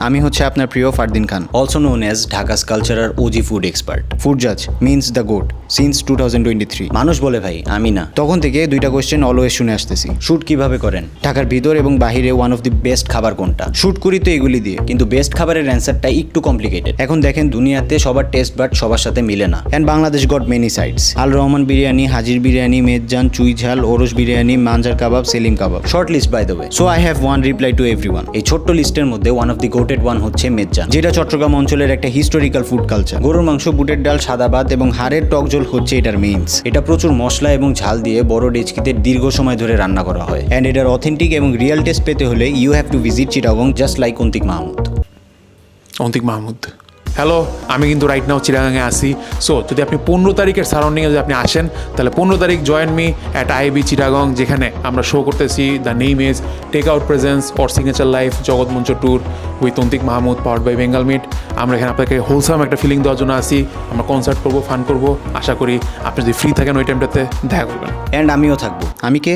আমি হচ্ছে আপনার প্রিয় ফারদিন খান, also known as Dhaka's cultural OG food expert. Food জাজ মিন্স দ্য গোট সিন্স 2023। মানুষ বলে ভাই, আমি না। তখন থেকে দুইটা কোয়েশ্চেন অলওয়েজ শুনে আসতেছি। শুট কিভাবে করেন? ঢাকার ভিতর এবং বাহিরে ওয়ান অফ দি বেস্ট খাবার কোনটা? শুট করি তো এগুলি দিয়ে। কিন্তু বেস্ট খাবারের অ্যান্সারটা একটু কমপ্লিকেটেড। এখন দেখেন দুনিয়াতে সবার টেস্ট বাট সবার সাথে মিলে না। And Bangladesh got many sides, Al Rahman biryani, হাজির biryani, Mezzan, Chui Jhal, Oros biryani, Manjar kabab, Selim kabab. Short list by the way. So I have one reply to everyone. এই ছোট্ট লিস্টের মধ্যে one of the goated one হচ্ছে মেজজান, যেটা চট্টগ্রাম অঞ্চলের একটা হিস্টোরিক্যাল ফুড কালচার। গরুর মাংস, বুটের ডাল, সাদা ভাত এবং হাড়ের টক ঝোল হচ্ছে এটার মেইনস। এটা প্রচুর মশলা এবং ঝাল দিয়ে বড় ডেচকিতে দীর্ঘ সময় ধরে রান্না করা হয়। অ্যান্ড এটার অথেন্টিক এবং রিয়েল টেস্ট পেতে হলে you have to visit Chittagong, just like Antik Mahmud. Antik Mahmud, hello, আমি কিন্তু রাইট নাও চিরাগাঙে আসি। সো যদি আপনি 15 তারিখের সারাউন্ডিংয়ে যদি আপনি আসেন, তাহলে 15 তারিখ join me at IB Chittagong, যেখানে আমরা শো করতেছি the name is take out presence or signature life জগৎ মঞ্চ tour with Antik Mahmud, powered by Bengal Meat. আমরা এখানে আপনাকে হোলসাম একটা ফিলিং দেওয়ার জন্য আসি। আমরা কনসার্ট করবো, ফান করবো। আশা করি আপনি যদি ফ্রি থাকেন ওই টাইমটাতে দেখা করবেন। অ্যান্ড আমিও থাকবো। আমি কে?